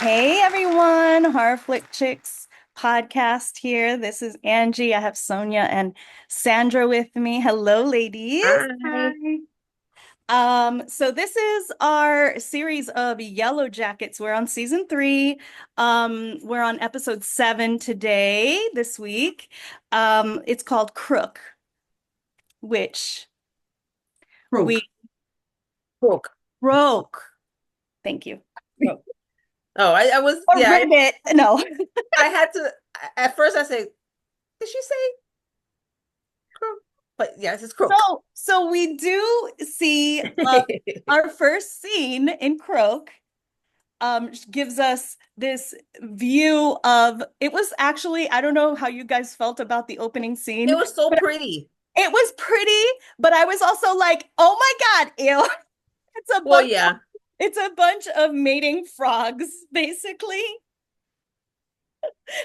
Hey everyone, Horror Flick Chicks podcast here. This is Angie. I have Sonia and Sandra with me. Hello, ladies. Hi. So this is our series of Yellowjackets. We're on season 3. We're on episode 7 today, this week. It's called Crook, which Croak. we Croak. broke. Thank you. Croak. Oh, I was, Or yeah, ribbit. No. I had to, at first I said, did she say croak? But yes, it's croak. So we do see our first scene in Croak gives us this view of it was actually, I don't know how you guys felt about the opening It scene, was so but pretty. it was pretty, but I was also like, oh my God, ew. It's a Well, bunch yeah. it's a bunch of mating frogs, basically.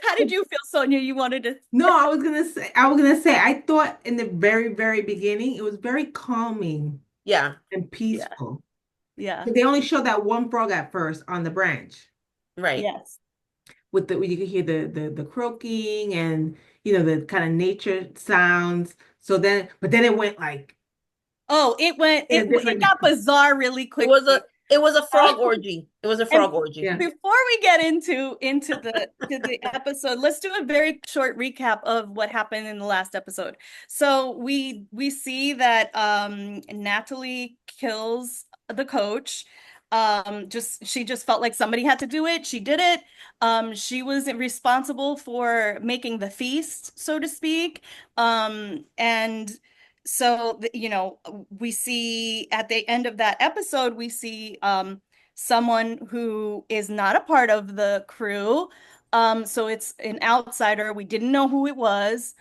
How did you feel, Sonia? You wanted to No, I was gonna say, I thought in the very, very beginning, it was very calming Yeah, and Yeah, peaceful. yeah, They only showed that one frog at first on the branch right. yes. with the you could hear the croaking and the kind of nature sounds. But then it went like Oh, it went in a it different got bizarre really It was a, quickly. it was a Uh, frog orgy. It was a and frog orgy. yeah. before we get into the episode, let's do a very short recap of what happened in the last episode. So we see that Natalie kills the coach. She just felt like somebody had to do it. She did it. She was responsible for making the feast, so to speak. And so we see at the end of that episode, we see someone who is not a part of the crew. So it's an outsider. We didn't know who it was.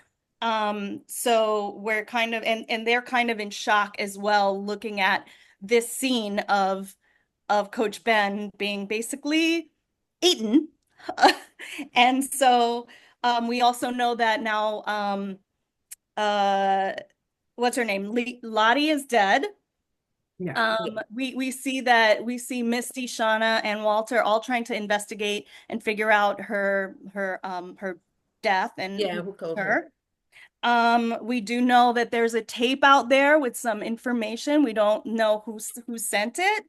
So we're kind of and they're kind of in shock as well, looking at this scene of Coach Ben being basically eaten. And so we also know that now uh what's her name? Lottie is dead. Yeah. Yeah, We see Misty, Shauna, and Walter all trying to investigate and figure out her death and yeah, who who killed killed her? her. We do know that there's a tape out there with some information. We don't know who sent it.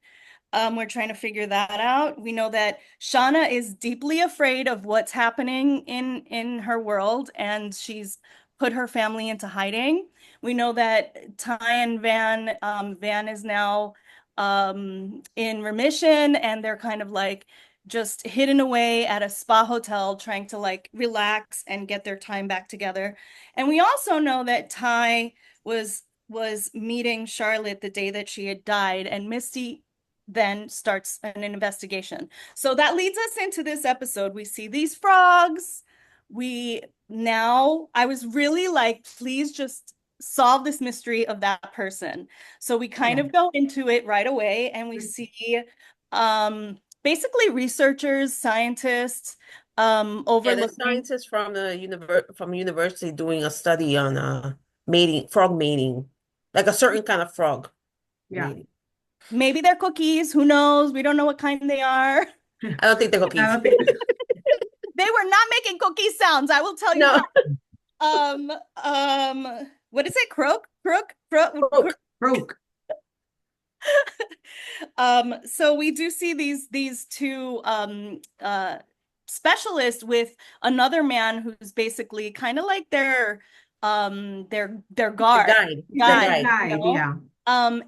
We're trying to figure that out. We know that Shauna is deeply afraid of what's happening in her world, and she's put her family into hiding. We know that Ty and Van is now in remission, and they're kind of like just hidden away at a spa hotel, trying to like relax and get their time back together. And we also know that Ty was meeting Charlotte the day that she had died, and Misty then starts an investigation. So that leads us into this episode. We see these frogs. I was really like, please just solve this mystery of that person. So we kind Yeah. of go into it right away and we see basically researchers, scientists Yeah, the overlooking. scientists from university doing a study on mating, frog mating, like a certain kind of frog Yeah. mating. Maybe they're cookies, who knows? We don't know what kind they are. I don't think they're I cookies. don't think They were not making cookie sounds, I will tell you No, that. What is it? Croak? Croak? Croak? croak. broke. So we do see these two specialists with another man who's basically kind of like their The guard guide, the The guide, guide, you guide, know. yeah.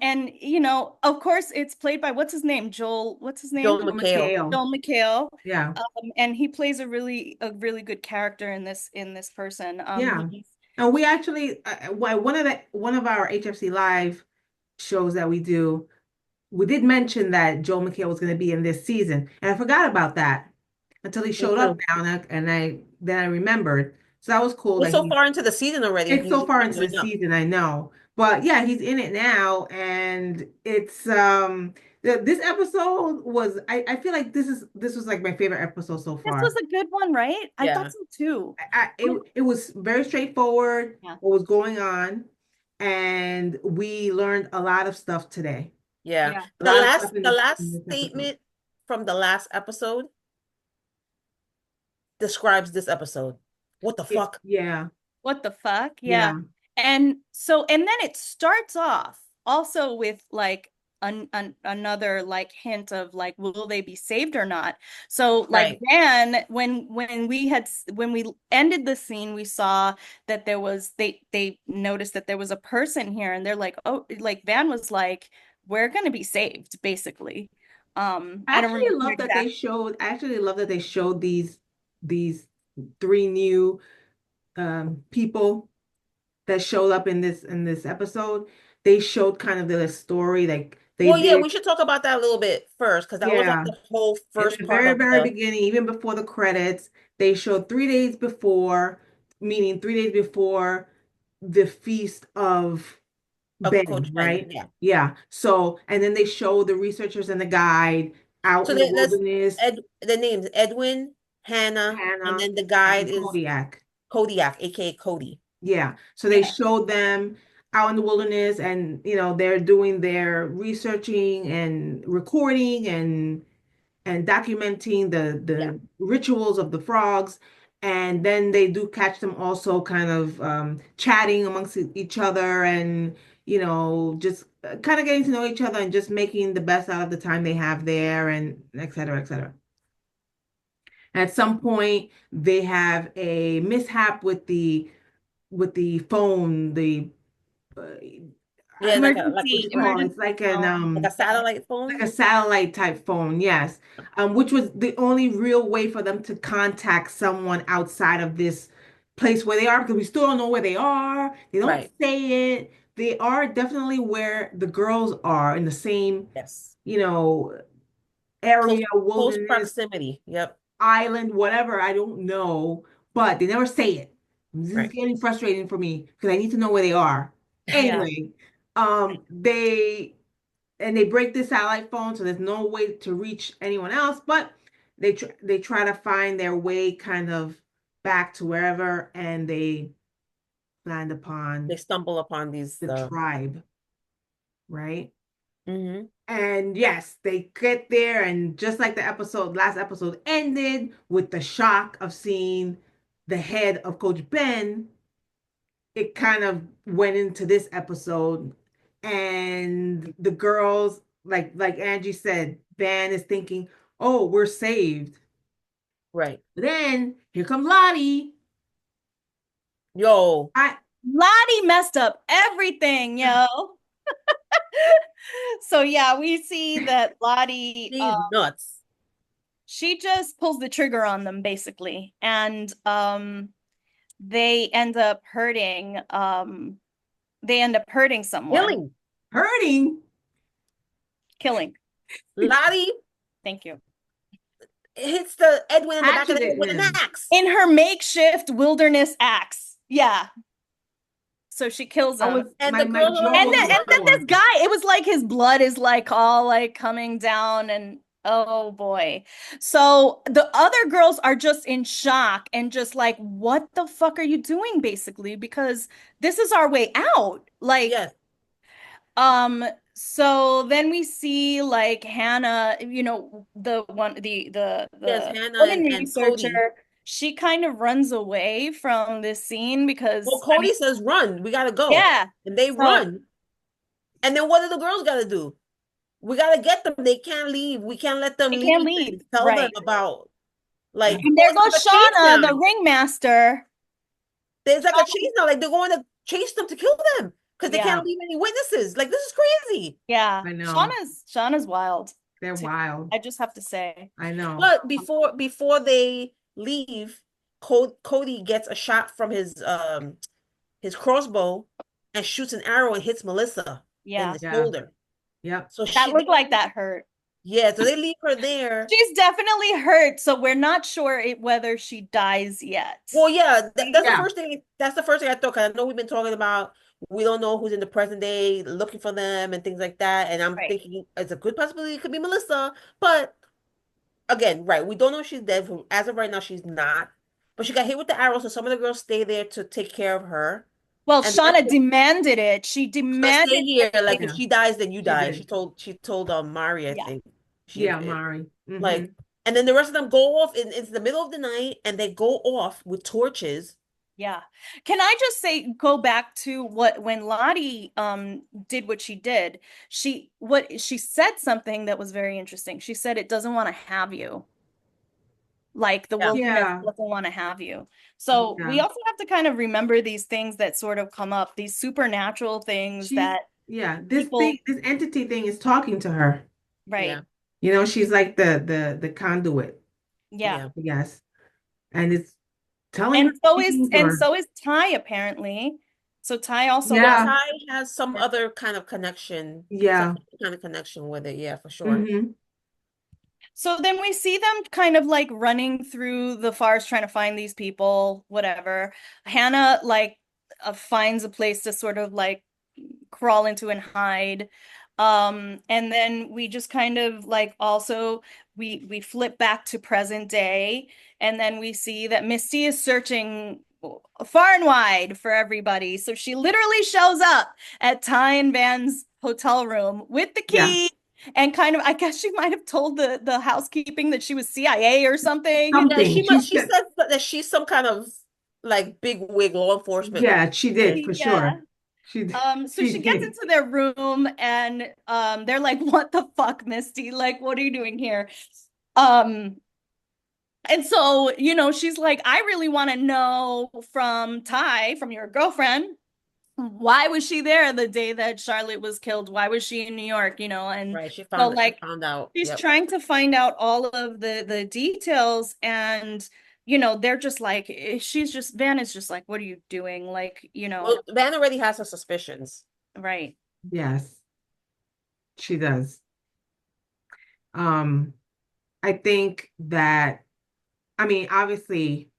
And of course it's played by what's his name? What's his name? Joel Oh, McHale. McHale. Joel McHale. Yeah. And he plays a really good character in this person. Yeah. And we actually, one of our HFC Live shows that we do, we did mention that Joel McHale was going to be in this season, and I forgot about that until he Me showed up too. now, then I remembered. So that was cool We're that so he's far into the season already, and it's he's so far into the showing up. season, I know, but yeah, he's in it now, and it's this episode was I feel like this was like my favorite episode so This was far. a good one, right? I thought Yeah, so too. It was very straightforward Yeah. what was going on, and we learned a lot of stuff today. yeah. Yeah. A The lot of stuff last, in the this last episode. statement from the last episode, describes this episode. What the fuck? Yeah, What the fuck? Yeah. yeah. And then it starts off also with like another like hint of like will they be saved or not. So like Right. then when we ended the scene we saw that they noticed that there was a person here and they're like, oh, like Van was like, we're gonna be saved basically. I don't remember exactly. I actually love that they showed these three new people that showed up in this episode. They showed kind of their story, like they Well, yeah, did, we should talk about that a little bit first because that was like yeah. the whole In first the part very, of very the. beginning, even before the credits, they showed 3 days before, meaning 3 days before the feast of Of Ben, Coach Ben. right? Yeah. Yeah. So, and then they show the researchers and the guide out So in the let's wilderness, the names Edwin, Hannah, and Hannah then the guide and is Kodiak. Kodiak, aka Cody. Yeah. So they Yeah. showed them out in the wilderness and, they're doing their researching and recording and documenting Yeah. the rituals of the frogs. And then they do catch them also kind of chatting amongst each other and, just kind of getting to know each other and just making the best out of the time they have there and et cetera, et cetera. At some point, they have a mishap with the phone, the uh, Yeah, what you call it? it's like an Like a satellite phone. like a satellite type phone, yes. Which was the only real way for them to contact someone outside of this place where they are, because we still don't know where they are. They don't Right. say it. They are definitely where the girls are in the same, Yes. you know, Close area, close wilderness, proximity. Yep. island, whatever. I don't know, but they never say it. This is Right. getting frustrating for me because I need to know where they are. Yeah. Anyway, they and they break the satellite phone, so there's no way to reach anyone else. But they try to find their way kind of back to wherever, and they land They upon stumble upon these the tribe, right? hmm And yes, they get there, and just like the last episode ended with the shock of seeing the head of Coach Ben, it kind of went into this episode, and the girls, like Angie said, Van is thinking, "Oh, we're saved." right. Then here comes Lottie. Yo, I Lottie messed up everything, yo. So yeah, we see that Lottie she's nuts. she just pulls the trigger on them basically. And they end up hurting someone. Killing. hurting. Killing. Lottie Thank you. hits the Edwin in the back of Hatchet the head at with an him. axe. In her makeshift wilderness axe. Yeah. So she kills I him. was And my the my girls are like, jaw And what was then the on the and fuck? then floor. this guy, it was like his blood is like all like coming down and oh boy. So the other girls are just in shock and just like, what the fuck are you doing, basically? Because this is our way out. Like, Yes. so then we see like Hannah, the one Yes, the Hannah woman and Cody. researcher, she kind of runs away from this scene Well, because I mean, Cody says, run, we gotta go. yeah. And they So run. And then what do the girls gotta do? We gotta get them. They can't leave. We can't let them they can't leave leave. and tell them Right. about like, And oh, there it's like goes a chase Shauna, the now. ringmaster. There's like a chase now. Like they're going to chase them to kill them because they Yeah. can't leave any witnesses. Like this is crazy. Yeah. I know. Shauna's wild They're too. wild. I just have to say. I know. But before they leave, Cody gets a shot from his crossbow and shoots an arrow and hits Melissa in Yeah. the Yeah. shoulder. Yep. So That looked like that hurt. yeah, so they leave her there. She's definitely hurt, so we're not sure whether she dies yet. Well, yeah, that's the Yeah. first thing. That's the first thing I thought. Cause I know we've been talking about we don't know who's in the present day looking for them and things like that. And I'm Right. thinking it's a good possibility it could be Melissa. But again, right, we don't know if she's dead. As of right now, she's not. But she got hit with the arrow, so some of the girls stay there to take care of her. Well, And the rest Shauna of demanded it. She them stay demanded here. that Like they, if Yeah. she dies, then you She die. did. She told Mari, I yeah. think. She Yeah, did. Mari. Like, And then the rest of them go off in it's the middle of the night and they go off with torches. Yeah. Can I just say go back to what when Lottie did what she did, she said something that was very interesting. She said it doesn't want to have you. Like the Yeah. wilderness Yeah, doesn't want to have you. So we yeah. also have to kind of remember these things that sort of come up, these supernatural things She's that yeah, people, this entity thing is talking to her. right. Yeah. You know, she's like the conduit, Yeah. Yeah. I guess. And it's telling her And so is things and or so is Ty apparently. So Ty also Yeah, wants yeah, Ty has some other kind of connection, some yeah. kind of connection with it. Yeah, for sure. Hmm. So then we see them kind of like running through the forest trying to find these people, whatever. Hannah like finds a place to sort of like crawl into and hide. And then we just kind of like also we flip back to present day and then we see that Misty is searching far and wide for everybody. So she literally shows up at Ty and Van's hotel room with the Yeah, key and kind of I guess she might have told the housekeeping that she was CIA or something. Yeah, something. she said that she's some kind of like big wig law enforcement Yeah, she did for Yeah. sure. She So she she gets did. into their room and they're like, "What the fuck, Misty? Like, what are you doing here?" Um, and so, she's like, "I really want to know from Ty, from your girlfriend, why was she there the day that Charlotte was killed? Why was she in New York, And Right. so She like found out. she's Yep. trying to find out all of the details and they're just like she's just Van is just like, "What are you doing?" Like, Well, Van already has her suspicions. right. Yes, she does. Um, I think that I mean, obviously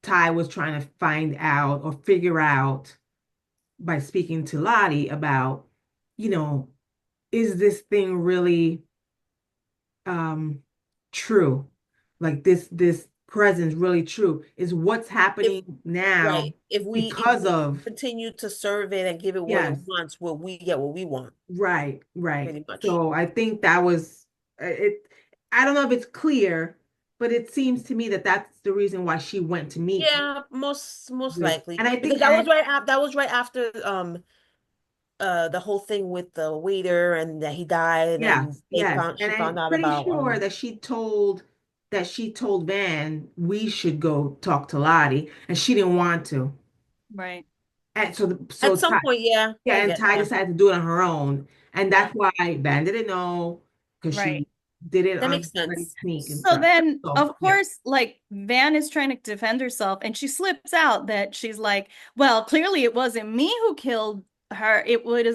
Ty was trying to find out or figure out by speaking to Lottie about, you know, is this thing really um true? Like this presence really true? Is what's If happening now right, if because we of continue to serve it and give it what it yes, wants, will we get what we want, right, right. pretty much. So I think that was it. I don't know if it's clear, but it seems to me that that's the reason why she went to meet Yeah, most with, likely. and I Because think, and that was right after the whole thing with the waiter and that he died and yes, yes, and she found I'm out pretty about sure that she told Van we should go talk to Lottie, and she didn't want to, Right. and so at some Ty, point, yeah, yeah, I and get Ty yeah. decided to do it on her own, and Yeah, that's why Van didn't know because Right. she did it that on makes somebody's sense. sneak and So stuff. then, So of yeah, course, like Van is trying to defend herself and she slips out that she's like, well, clearly it wasn't me who killed her. It would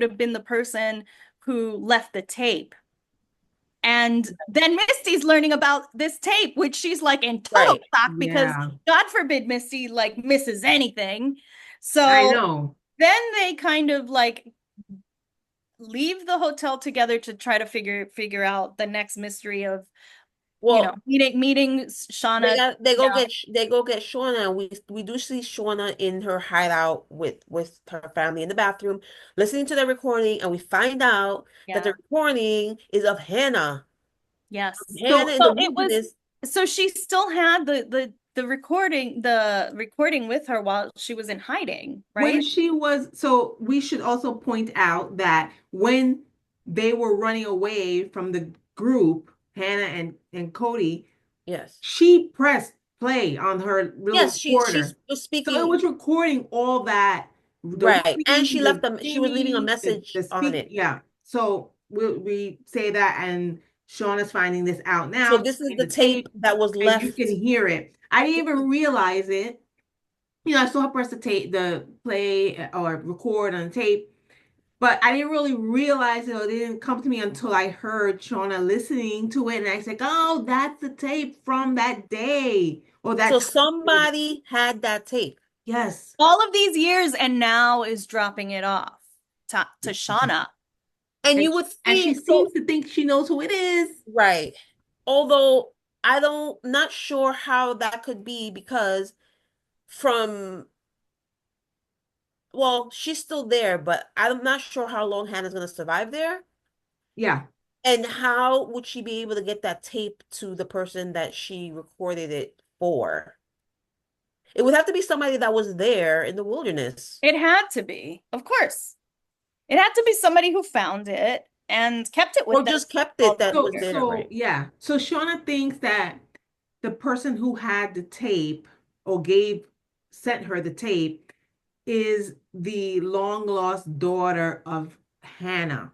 have been the person who left the tape. And then Misty's learning about this tape, which she's like in total Right. shock because yeah, God forbid Misty like misses anything. I So know. then they kind of like leave the hotel together to try to figure out the next mystery of Well, meeting Shauna. Yeah, they go get Shauna, and we do see Shauna in her hideout with her family in the bathroom, listening to the recording, and we find out that the yeah, recording is of Hannah. yes. Hannah So in the So it was wilderness. so she still had the recording with her while she was in hiding, when right? she was, so we should also point out that when they were running away from the group, Hannah and Cody, Yes. she pressed play on her little Yes, she recorder. was So it speaking was recording all that, the right, and running, the she was leaving a screaming, message the on speak. it. Yeah. So we say that, and Sean is finding this out So now, this is in the the tape tape, that was and you can left. hear it. I didn't even realize it. I saw her press the play or record on tape, but I didn't really realize it or it didn't come to me until I heard Shauna listening to it. And I said, oh, that's the tape from that day or that So time. somebody had that tape. Yes. All of these years and now is dropping it off to Shauna. And And, you would and she think so, seems to think she knows who it is. right. Although I don't not sure how that could be because from well, she's still there, but I'm not sure how long Hannah's gonna survive there. Yeah. And how would she be able to get that tape to the person that she recorded it for? It would have to be somebody that was there in the wilderness. It had to be, of course. It had to be somebody who found it and kept it with Or them just kept all it that those was years. there, So right? yeah. So Shauna thinks that the person who had the tape or gave sent her the tape is the long lost daughter of Hannah.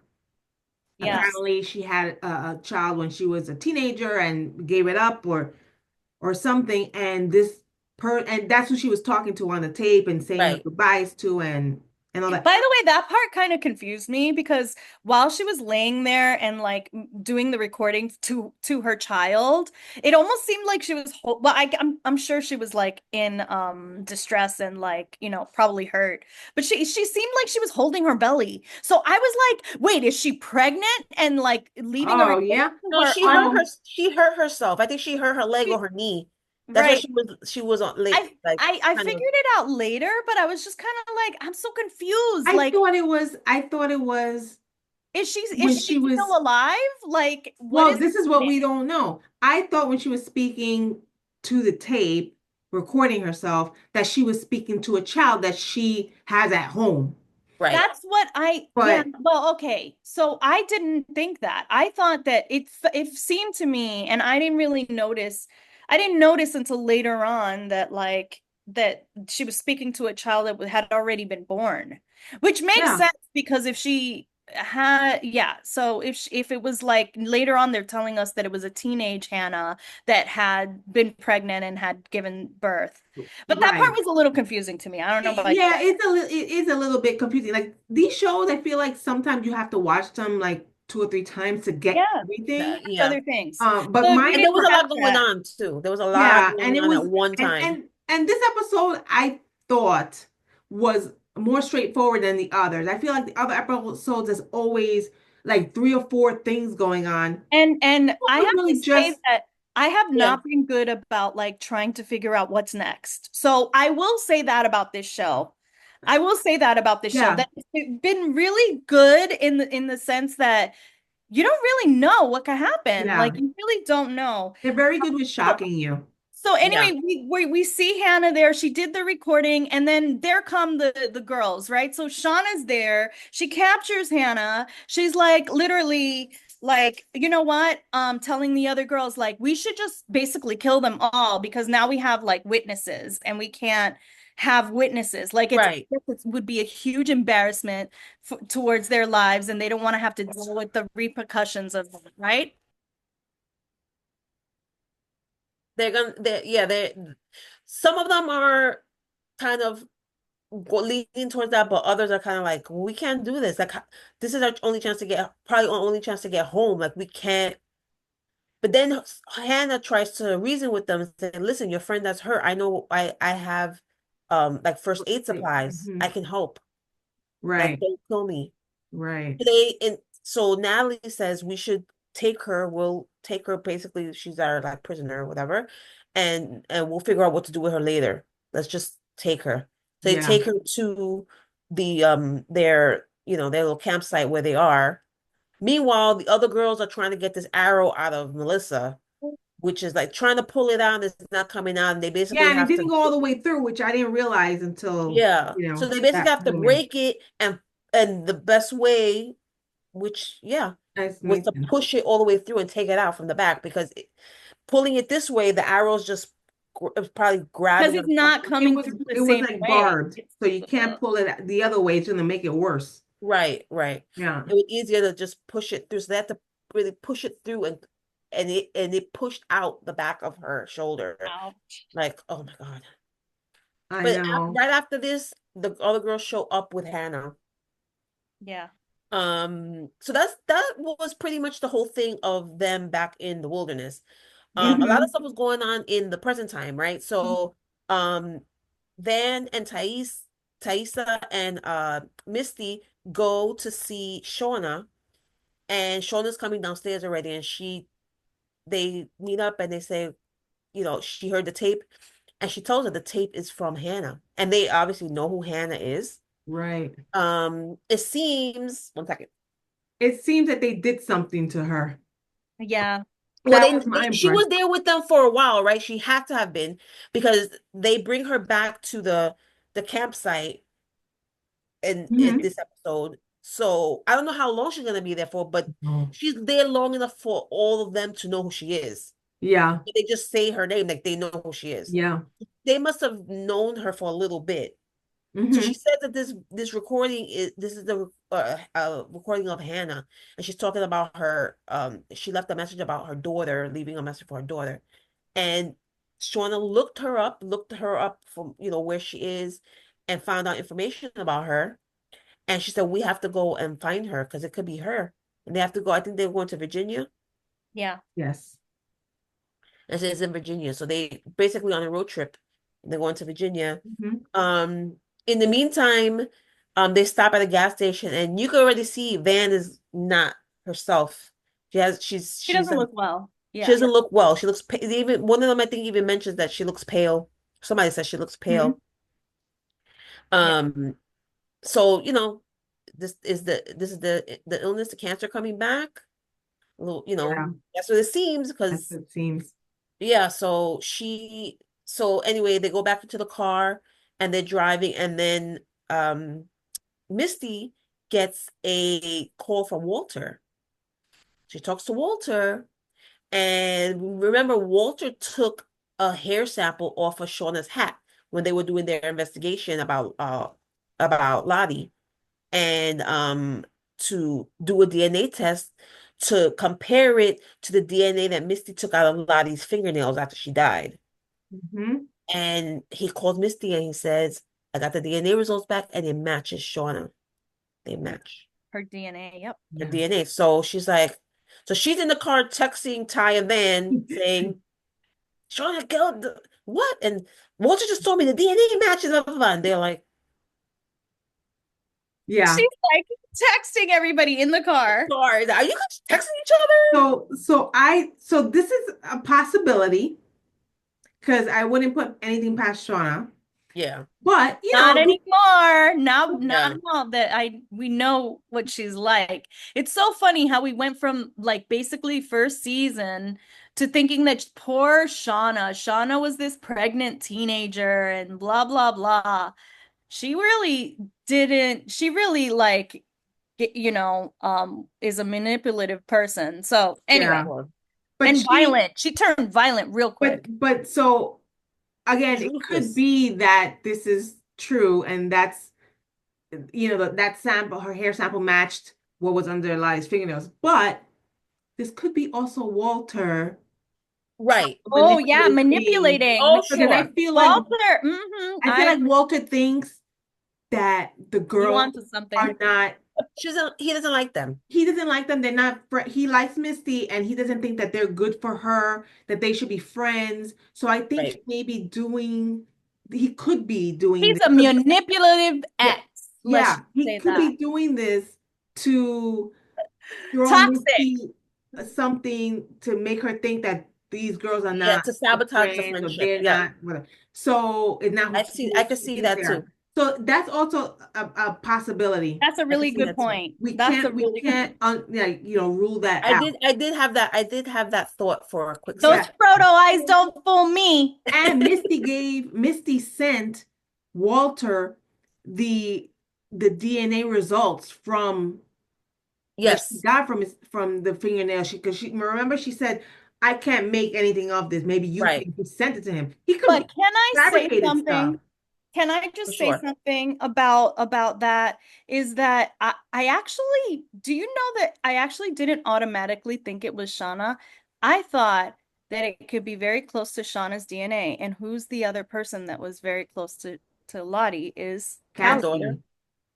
Yes. Apparently, she had a child when she was a teenager and gave it up, or something. And and that's who she was talking to on the tape and saying her Right. goodbyes to, and all By the that. way, that part kind of confused me because while she was laying there and like doing the recording to her child, it almost seemed like she was well, I'm sure she was like in distress and like, probably hurt. But she seemed like she was holding her belly. So I was like, wait, is she pregnant and like leaving a Oh recording yeah. to No, her on she hurt herself. I think she hurt her leg or she, her knee. That's why right. she was on late, like I kind figured of it out later, but I was just kind of like, I'm so confused. Like, I thought it was is when she she was, still alive? Like, what well, is this is what happening? we don't know. I thought when she was speaking to the tape, recording herself, that she was speaking to a child that she has at home. right. That's what yeah, But well, okay. So I didn't think that. I thought that it seemed to me, and I didn't notice until later on that like that she was speaking to a child that had already been born, which makes yeah, sense because if she had, yeah, so if it was like later on they're telling us that it was a teenage Hannah that had been pregnant and had given birth. But that part right. was a little confusing to me. I don't know about you. Yeah, it is a little bit confusing. Like these shows, I feel like sometimes you have to watch them like two or three times to get Yeah, everything. Yeah. other things. But So if you mine And there didn't was a catch lot going that, on too. There was a lot Yeah, going and it on was at one time. and this episode I thought was more straightforward than the others. I feel like the other episodes there's always like three or four things going on. This and one I was have to really say just that I have Yeah. not been good about like trying to figure out what's next. So I will say that about this show. I will say that about this show yeah, that it's been really good in the sense that you don't really know what could happen. yeah. Like you really don't know. They're very good with shocking you. So Yeah. anyway, we see Hannah there. She did the recording, and then there come the girls, right? So Shauna's there. She captures Hannah. She's like literally like, you know what? Telling the other girls like we should just basically kill them all because now we have like witnesses, and we can't have witnesses. Like Right. it would be a huge embarrassment towards their lives, and they don't want to have to deal with the repercussions of it, right? They some of them are kind of leaning towards that, but others are kind of like, well, we can't do this. Like, this is our only chance to get, probably our only chance to get home. Like, we can't. But then Hannah tries to reason with them and say, listen, your friend that's hurt. I know I have like first aid supplies. I Mhm. can help. Like, Right, don't kill me. right. And so Natalie says we should take her. We'll take her. Basically, she's our like prisoner or whatever, and we'll figure out what to do with her later. Let's just take her. So they Yeah. take her to the their their little campsite where they are. Meanwhile, the other girls are trying to get this arrow out of Melissa, which is like trying to pull it out and it's not coming out, and they Yeah, basically and it have didn't to. go all the way through, which I didn't realize until, Yeah. So they basically that have to moment. break it, and the best way, which yeah, That's was makes to sense. push it all the way through and take it out from the back because pulling it this way, the arrow's just it was probably Because grabbing it's on not something. coming through the It was same like way. barbed, so you can't pull it the other way. It's gonna make it worse. Right, right. Yeah, It was easier to just push it through. So they had to really push it through and it pushed out the back of her shoulder. Ouch. Like, oh my God. I But know. right after this, the other girls show up with Hannah. Yeah. So that was pretty much the whole thing of them back in the wilderness. A lot of Hmm. stuff was going on in the present time, right? So, um, Van and Thaisa and Misty go to see Shauna, and Shauna's coming downstairs already, and they meet up and they say, she heard the tape, and she tells her the tape is from Hannah, and they obviously know who Hannah is. Right. It seems, one second. it seems that they did something to her. Yeah, Well, that was My she was impression. there with them for a while, right? She had to have been because they bring her back to the campsite in Hmm. this episode. So I don't know how long she's gonna be there for, but Oh. she's there long enough for all of them to know who she is. Yeah. They just say her name, like they know who she is. Yeah. They must have known her for a little bit. So she Hmm. said that this recording is this is the recording of Hannah, and she's talking about her. She left a message about her daughter, leaving a message for her daughter, and Shauna looked her up from where she is, and found out information about her. And she said we have to go and find her because it could be her. And they have to go. I think they're going to Virginia, yeah. Yes. and it's in Virginia. So they basically on a road trip. And they're going to Virginia. Hmm. Um, in the meantime, they stop at a gas station, and you can already see Van is not herself. She doesn't look well. She Yeah. doesn't look well. She looks even one of them I think even mentions that she looks pale. Somebody says she looks Hmm. pale. Yeah. Um, so this is the illness, the cancer coming back. Well, Yeah. that's what it seems That's because what it seems. yeah. So anyway, they go back into the car and they're driving, and then Misty gets a call from Walter. She talks to Walter, and remember, Walter took a hair sample off of Shauna's hat when they were doing their investigation about Lottie, and to do a DNA test to compare it to the DNA that Misty took out of Lottie's fingernails after she died. Hmm. And he called Misty and he says, I got the DNA results back and it matches Shauna. They match Her DNA. Yep. her Yeah. DNA. So she's in the car texting Ty and Van saying, Shauna killed what? And Walter just told me the DNA matches, blah, blah, blah. And they're like, Yeah. She's like texting everybody in the car. sorry, are you guys texting each other? So this is a possibility because I wouldn't put anything past Shauna. Yeah. But Not anymore. Now, Yeah. now that we know what she's like. It's so funny how we went from like basically first season to thinking that poor Shauna. Shauna was this pregnant teenager and blah blah blah. She really didn't. She really like is a manipulative person. So anyway, yeah, but and she violent. She turned violent real quick. but so again, it could Ruthless. be that this is true and that's that sample, her hair sample matched what was under Lily's fingernails. But this could be also Walter trying Right. to Oh yeah, manipulate things manipulating. Oh, because sure. Walter. I feel I like agree. Walter thinks that the You girls onto something. are not. He doesn't like them. He doesn't like them. They're not. He likes Misty, and he doesn't think that they're good for her. That they should be friends. So I think Right. he could be doing He's this. a manipulative Yeah, ex. Let's yeah, just he say could that. be doing this to throw Toxic. Misty something to make her think that these girls are Yeah, not to her sabotage the friends or friendship. they're Yep. not whatever. So it's not I who could she see thinks that they too. are. So that's also a possibility. That's a I could really see good that too. point. That's a We really good can't point. like rule that out. I did have that thought for a quick Those Yeah. second. Frodo eyes don't fool me. And Misty sent Walter the DNA results from that she Yes. got from the fingernail. Because she remember she said, I can't make anything of this. Maybe you Right. can. He sent it to him. He could But be can I say fabricated stuff. something? Can I For just say sure. something about that? Is that I actually, do you know that I actually didn't automatically think it was Shauna? I thought that it could be very close to Shauna's DNA. And who's the other person that was very close to Lottie is The Callie. daughter.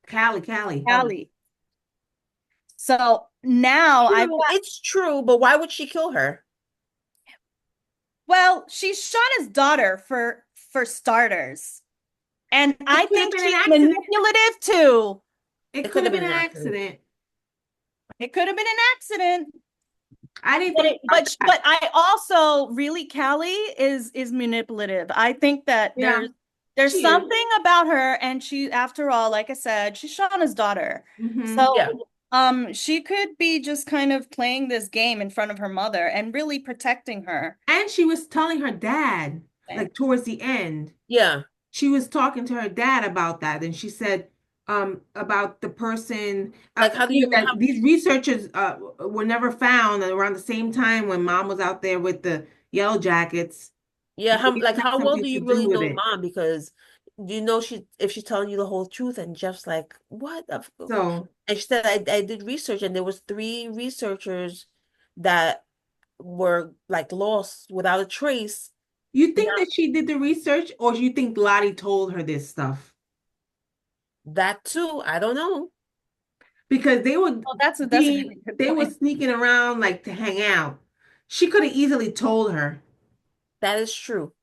Cassian. Callie. Callie. So now I've True. got, It's true, but why would she kill her? well, she's Shauna's daughter for starters. And It I could have think been an she's accident. manipulative too. It It could could have have been been an an accident. accident. It could have been an accident. I didn't But think it, but I also really Callie is manipulative. I think that yeah, there's she is. something about her, and she, after all, like I said, she's Shauna's daughter. Hmm. So Yeah. She could be just kind of playing this game in front of her mother and really protecting her. And she was telling her dad, Okay. like towards the end, Yeah. she was talking to her dad about that, and she said about the person Like, how do you that how these researchers were never found around the same time when mom was out there with the Yellow Jackets. yeah, how Maybe it like had how well something do to you do really with know it. mom? Because you know she if she's telling you the whole truth and Jeff's like, what? So And she said, I did research and there was three researchers that were like lost without a trace. you Now think that she did the research, or you think Lottie told her this stuff? that too, I don't know. Because they were Well, that's a really good they were point. sneaking around like to hang out. She could have easily told her. That is true.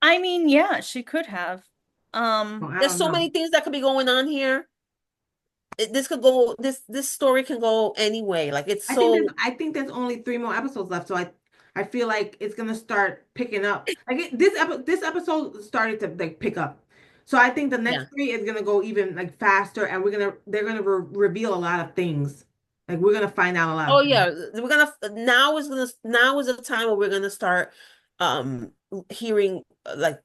I mean, yeah, she could have. Well, I There's don't so know. many things that could be going on here. This could go this story can go anyway. Like it's so I think there's only three more episodes left, so I feel like it's gonna start picking up. Like this episode started to like pick up, so I think the yeah. next three is gonna go even like faster, and they're gonna reveal a lot of things. Like we're gonna find out a lot Oh of things. yeah, we're now is the time where we're gonna start hearing like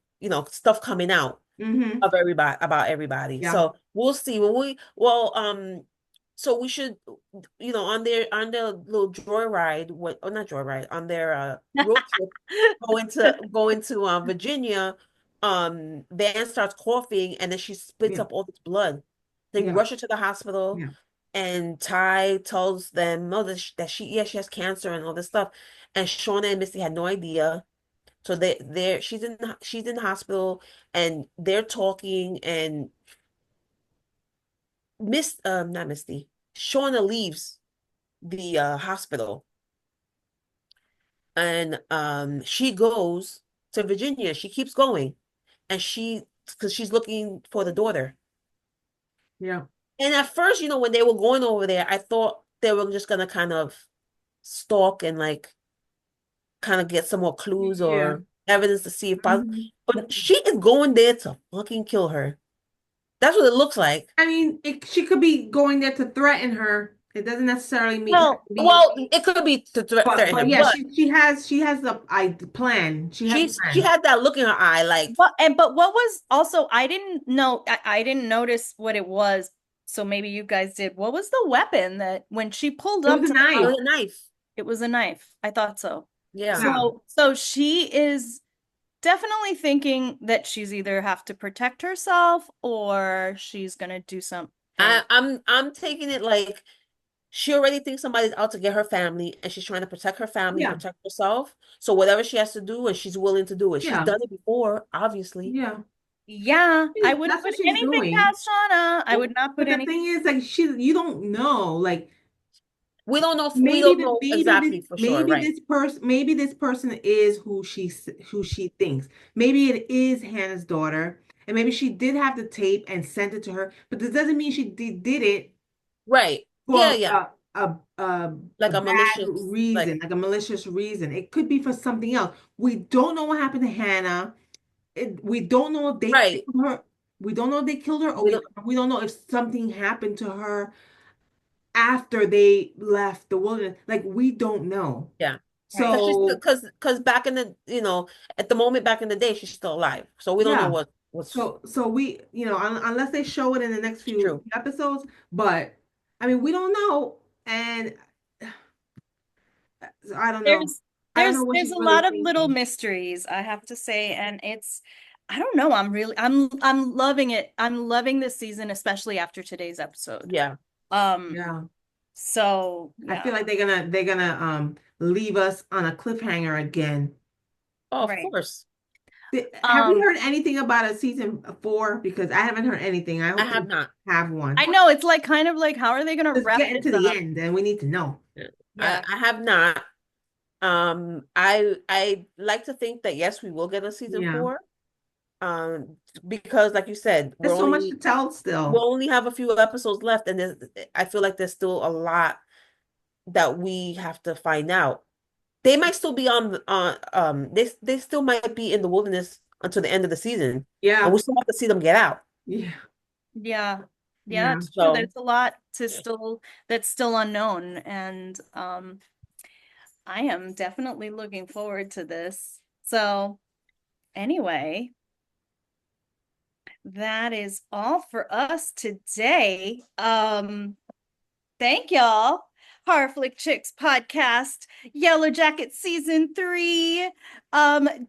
stuff coming out Mm-hmm. of everybody about everybody. Yeah. So we'll see when we so we should on their little joyride what or not joyride on their road trip going to Virginia. Van starts coughing and then she spits Yeah. up all this blood. They Yeah. rush her to the hospital. Yeah. And Ty tells them no that she has cancer and all this stuff. And Shauna and Misty had no idea. So they're she's in the hospital and they're talking and not Misty. Shauna leaves the hospital and she goes to Virginia. She keeps going and she because she's looking for the daughter. Yeah. And at first, when they were going over there, I thought they were just gonna kind of stalk and like kind of get some more clues Yeah. or evidence to see if possible. Mhm. But she is going there to fucking kill her. That's what it looks like. I mean, she could be going there to threaten her. It doesn't necessarily mean have Well, to be. Well, it could be to threaten her, But yeah, but she has the plan. She has a she plan. had that look in her eye, like, but what was also I didn't know I didn't notice what it was, so maybe you guys did. What was the weapon that when she pulled It was up a to the oh, knife. house, a knife. it was a knife. I thought so. Yeah. Yeah. So she is definitely thinking that she's either have to protect herself or she's gonna do something. I'm taking it like she already thinks somebody's out to get her family, and she's trying to protect her family, Yeah. protect herself. So whatever she has to do, and she's willing to do it. She's Yeah. done it before, obviously. Yeah. Yeah, I wouldn't That's put what she's anything doing. past Shauna. I would not But put the anything. thing is, like, you don't know. Like, We don't know exactly for sure, right? maybe this person is who she thinks. Maybe it is Hannah's daughter, and maybe she did have the tape and sent it to her. But this doesn't mean she did it Right. Yeah, for yeah. a Like a bad malicious, like reason, like a malicious reason. It could be for something else. We don't know what happened to Hannah. We don't know if they right. killed her. We don't know if they killed her, or We don't, we don't know if something happened to her after they left the wilderness. Like we don't know. yeah. Right. Because So back in the at the moment back in the day she's still alive. So we don't know yeah. what's So we, unless they show it in the next few true. episodes, but I mean, we don't know, and I don't know. There's I don't know what there's she's a really lot of little thinking. mysteries, I have to say, and it's I don't know, I'm loving it. I'm loving this season, especially after today's episode. Yeah. Um, Yeah. so I yeah, feel like they're gonna leave us on a cliffhanger again. Oh, of right. course. Have we Um, heard anything about a season four? Because I haven't heard anything. I I hope they have not. have I one. know it's like kind of like how are they gonna Just wrap getting this to the up? end, and we need to know. Yeah. Yeah. I have not. I like to think that yes, we will get a season Yeah. four. Because like you said, There's so much to tell we'll still. only have a few episodes left, and I feel like there's still a lot that we have to find out. They might still be they still might be in the wilderness until the end of the season, and Yeah. we still have to see them get out. Yeah. Yeah. Yeah, Yeah. that's true. So There's a lot. to still that's still unknown. And I am definitely looking forward to this. So anyway, that is all for us today. Thank y'all. Horror Flick Chicks podcast, Yellowjackets season 3.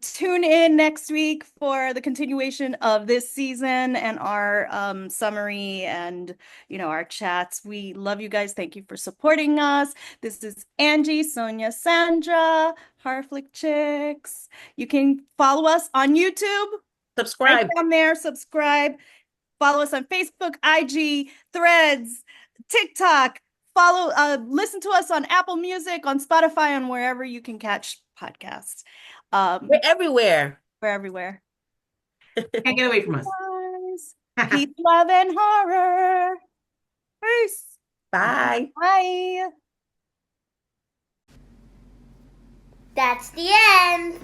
Tune in next week for the continuation of this season and our summary and our chats. We love you guys. Thank you for supporting us. This is Angie, Sonia, Sandra, Horror Flick Chicks. You can follow us on YouTube. Right Subscribe. down there, subscribe. Follow us on Facebook, IG, Threads, TikTok. Listen to us on Apple Music, on Spotify, on wherever you can catch podcasts. We're everywhere. We're everywhere. Can't get away from us. Guys, peace, love, and horror. Peace. Bye. Bye. That's the end.